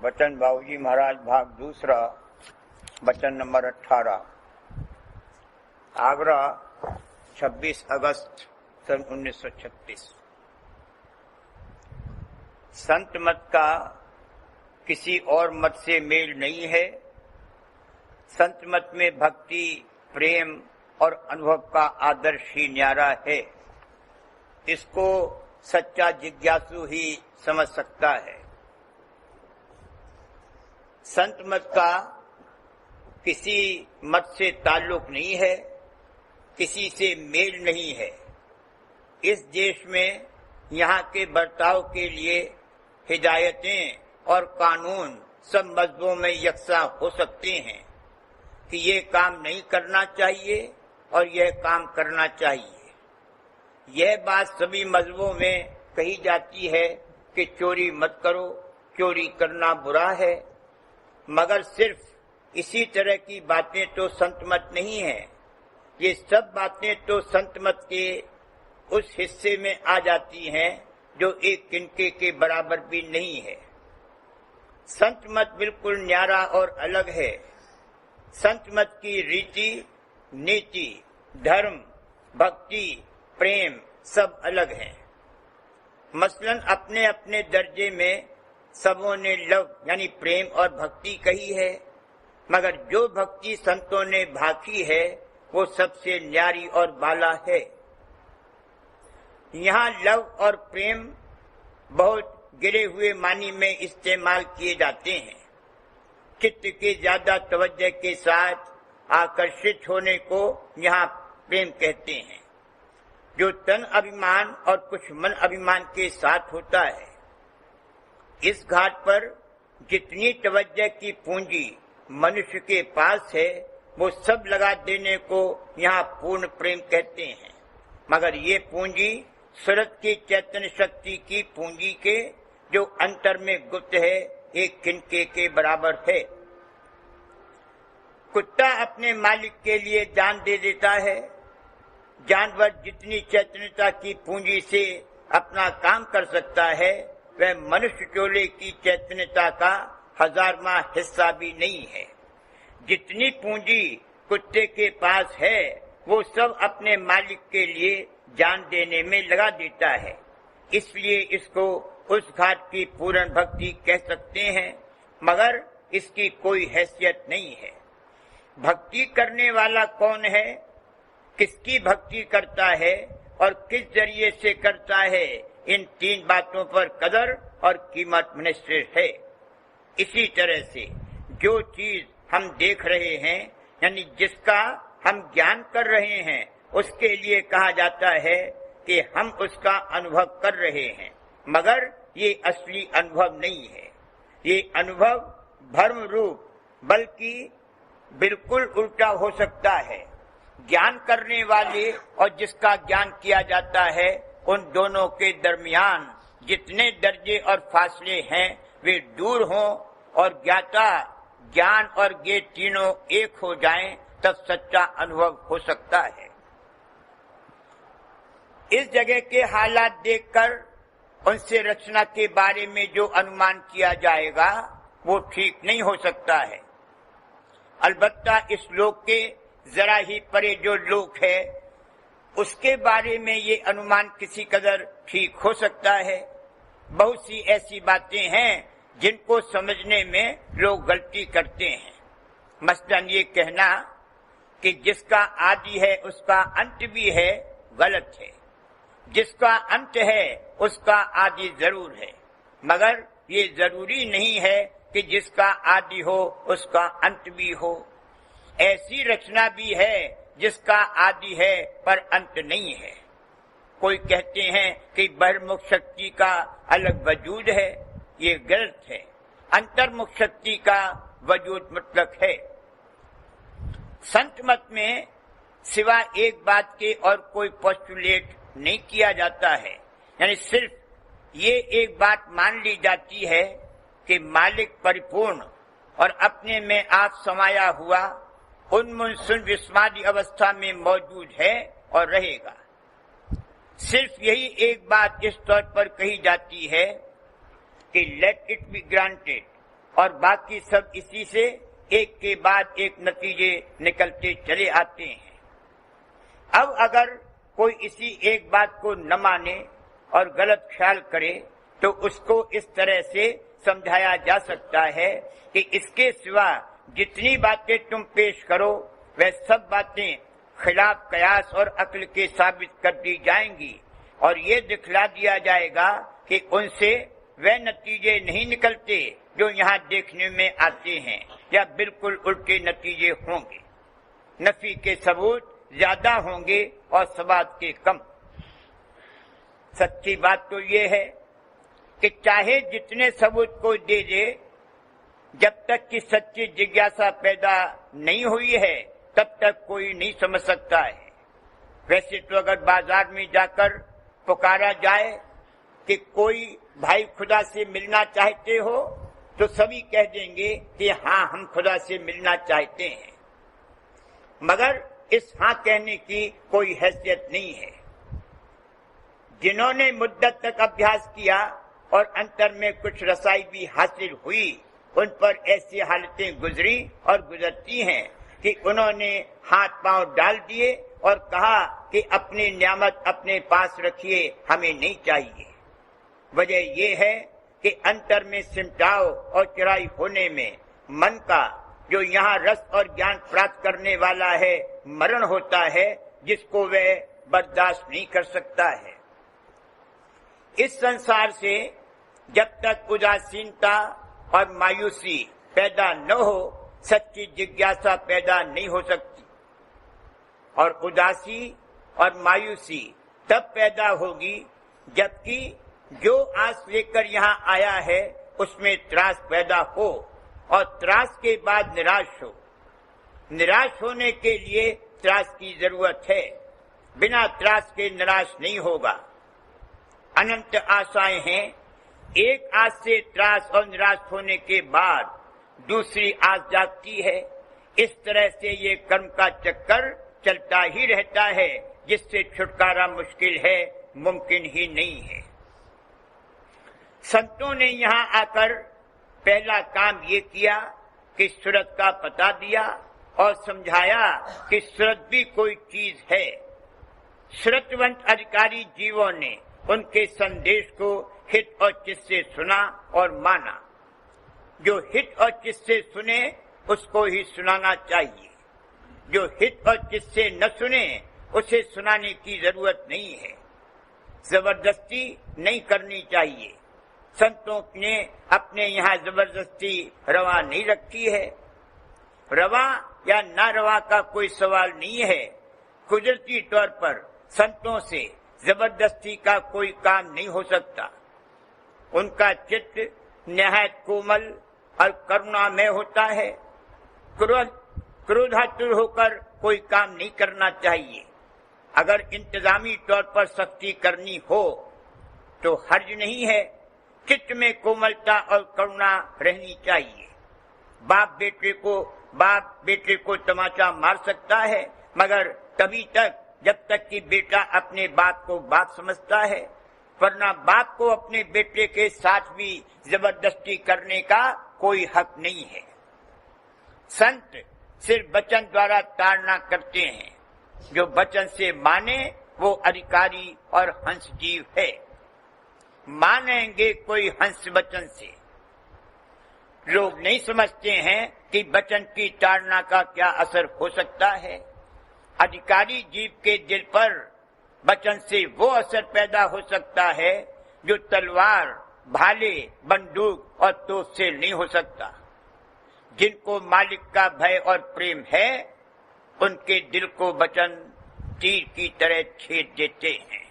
वचन बाबूजी महाराज भाग दूसरा, वचन नंबर 18। आगरा 26 अगस्त सन 1936। संत मत का किसी और मत से मेल नहीं है। संत मत में भक्ति, प्रेम और अनुभव का आदर्श ही न्यारा है। इसको सच्चा जिज्ञासु ही समझ सकता है। संत मत का किसी मत से ताल्लुक नहीं है, किसी से मेल नहीं है। इस देश में यहाँ के बर्ताव के लिए हिदायतें और कानून सब मजहबों में यकसा हो सकते हैं कि ये काम नहीं करना चाहिए और यह काम करना चाहिए। यह बात सभी मजहबों में कही जाती है कि चोरी मत करो, चोरी करना बुरा है। मगर सिर्फ इसी तरह की बातें तो संत मत नहीं है। ये सब बातें तो संत मत के उस हिस्से में आ जाती हैं जो एक किनके के बराबर भी नहीं है। संत मत बिल्कुल न्यारा और अलग है। संत मत की रीति, नीति, धर्म, भक्ति, प्रेम सब अलग हैं। मसलन अपने अपने दर्जे में सबों ने लव यानी प्रेम और भक्ति कही है, मगर जो भक्ति संतों ने भाखी है वो सबसे न्यारी और बाला है। यहाँ लव और प्रेम बहुत गिरे हुए मानी में इस्तेमाल किए जाते हैं। चित्त के ज्यादा तवज्जो के साथ आकर्षित होने को यहाँ प्रेम कहते हैं, जो तन अभिमान और कुछ मन अभिमान के साथ होता है। इस घाट पर जितनी तवज्जो की पूंजी मनुष्य के पास है वो सब लगा देने को यहाँ पूर्ण प्रेम कहते हैं। मगर ये पूंजी सूरत की चैतन्य शक्ति की पूंजी के जो अंतर में गुप्त है एक किनके के बराबर है। कुत्ता अपने मालिक के लिए जान दे देता है। जानवर जितनी चैतन्यता की पूंजी से अपना काम कर सकता है वह मनुष्य चोले की चैतन्यता का 1000वां हिस्सा भी नहीं है। जितनी पूंजी कुत्ते के पास है वो सब अपने मालिक के लिए जान देने में लगा देता है। इसलिए इसको उस घाट की पूर्ण भक्ति कह सकते हैं, मगर इसकी कोई हैसियत नहीं है। भक्ति करने वाला कौन है, किसकी भक्ति करता है और किस जरिए से करता है, इन 3 बातों पर कदर और कीमत मुनस्सिर है। इसी तरह से जो चीज हम देख रहे हैं यानी जिसका हम ज्ञान कर रहे हैं उसके लिए कहा जाता है कि हम उसका अनुभव कर रहे हैं, मगर ये असली अनुभव नहीं है। ये अनुभव भ्रम रूप बल्कि बिल्कुल उल्टा हो सकता है। ज्ञान करने वाले और जिसका ज्ञान किया जाता है उन दोनों के दरमियान जितने दर्जे और फासले हैं वे दूर हों और ज्ञाता, ज्ञान और ज्ञेय तीनों एक हो जाएं, तब सच्चा अनुभव हो सकता है। इस जगह के हालात देखकर उनसे रचना के बारे में जो अनुमान किया जाएगा वो ठीक नहीं हो सकता है। अलबत्ता इस लोक के जरा ही परे जो लोक है उसके बारे में ये अनुमान किसी कदर ठीक हो सकता है। बहुत सी ऐसी बातें हैं जिनको समझने में लोग गलती करते हैं। मसलन ये कहना कि जिसका आदि है उसका अंत भी है, गलत है। जिसका अंत है उसका आदि जरूर है, मगर ये जरूरी नहीं है कि जिसका आदि हो उसका अंत भी हो। ऐसी रचना भी है जिसका आदि है पर अंत नहीं है। कोई कहते हैं कि बहिर्मुख शक्ति का अलग वजूद है, ये गलत है। अंतर्मुख शक्ति का वजूद मुतलक है। संत मत में सिवा एक बात के और कोई पोस्टुलेट नहीं किया जाता है, यानी सिर्फ ये एक बात मान ली जाती है कि मालिक परिपूर्ण और अपने में आप समाया हुआ उन्मुन विस्मादी अवस्था में मौजूद है और रहेगा। सिर्फ यही एक बात इस तौर पर कही जाती है कि लेट इट बी ग्रांटेड, और बाकी सब इसी से एक के बाद एक नतीजे निकलते चले आते हैं। अब अगर कोई इसी एक बात को न माने और गलत ख्याल करे तो उसको इस तरह से समझाया जा सकता है कि इसके सिवा जितनी बातें तुम पेश करो वह सब बातें खिलाफ कयास और अक्ल के साबित कर दी जाएंगी और ये दिखला दिया जाएगा कि उनसे वे नतीजे नहीं निकलते जो यहाँ देखने में आते हैं, या बिल्कुल उल्टे नतीजे होंगे। नफी के सबूत ज्यादा होंगे और सवाब के कम। सच्ची बात तो ये है कि चाहे जितने सबूत को दे दे, जब तक कि सच्ची जिज्ञासा पैदा नहीं हुई है तब तक कोई नहीं समझ सकता है। वैसे तो अगर बाजार में जाकर पुकारा जाए कि कोई भाई खुदा से मिलना चाहते हो तो सभी कह देंगे कि हाँ, हम खुदा से मिलना चाहते हैं, मगर इस हाँ कहने की कोई हैसियत नहीं है। जिन्होंने मुद्दत तक अभ्यास किया और अंतर में कुछ रसाई भी हासिल हुई, उन पर ऐसी हालतें गुजरी और गुजरती हैं कि उन्होंने हाथ पांव डाल दिए और कहा कि अपनी नियामत अपने पास रखिए, हमें नहीं चाहिए। वजह यह है कि अंतर में सिमटाव और चढ़ाई होने में मन का जो यहाँ रस और ज्ञान प्राप्त करने वाला है मरण होता है, जिसको वह बर्दाश्त नहीं कर सकता है। इस संसार से जब तक उदासीनता और मायूसी पैदा न हो, सच्ची जिज्ञासा पैदा नहीं हो सकती। और उदासी और मायूसी तब पैदा होगी जबकि जो आस लेकर यहाँ आया है उसमें त्रास पैदा हो और त्रास के बाद निराश हो। निराश होने के लिए त्रास की जरूरत है, बिना त्रास के निराश नहीं होगा। अनंत आशाएं हैं, एक आस से त्रास और निराश होने के बाद दूसरी आस जागती है। इस तरह से ये कर्म का चक्कर चलता ही रहता है, जिससे छुटकारा मुश्किल है, मुमकिन ही नहीं है। संतों ने यहाँ आकर पहला काम ये किया कि सूरत का पता दिया और समझाया कि सूरत भी कोई चीज है। सूरतवंत अधिकारी जीवों ने उनके संदेश को हित और चित्त से सुना और माना। जो हित और चित्त से सुने उसको ही सुनाना चाहिए, जो हित और चित्त से न सुने उसे सुनाने की जरूरत नहीं है। जबरदस्ती नहीं करनी चाहिए। संतों ने अपने यहाँ जबरदस्ती रवा नहीं रखी है। रवा या ना रवा का कोई सवाल नहीं है। कुदरती तौर पर संतों से जबरदस्ती का कोई काम नहीं हो सकता। उनका चित्त निहायत कोमल और करुणामय होता है। क्रोधातुर होकर कोई काम नहीं करना चाहिए। अगर इंतजामी तौर पर सख्ती करनी हो तो हर्ज नहीं है। चित्त में कोमलता और करुणा रहनी चाहिए। बाप बेटे को तमाचा मार सकता है, मगर तभी तक जब तक कि बेटा अपने बाप को बाप समझता है, वरना बाप को अपने बेटे के साथ भी जबरदस्ती करने का कोई हक नहीं है। संत सिर्फ वचन द्वारा ताड़ना करते हैं। जो वचन से माने वो अधिकारी और हंस जीव है। मानेंगे कोई हंस वचन से। लोग नहीं समझते हैं कि वचन की ताड़ना का क्या असर हो सकता है। अधिकारी जीव के दिल पर वचन से वो असर पैदा हो सकता है जो तलवार, भाले, बंदूक और तोप से नहीं हो सकता। जिनको मालिक का भय और प्रेम है, उनके दिल को वचन तीर की तरह छेद देते हैं।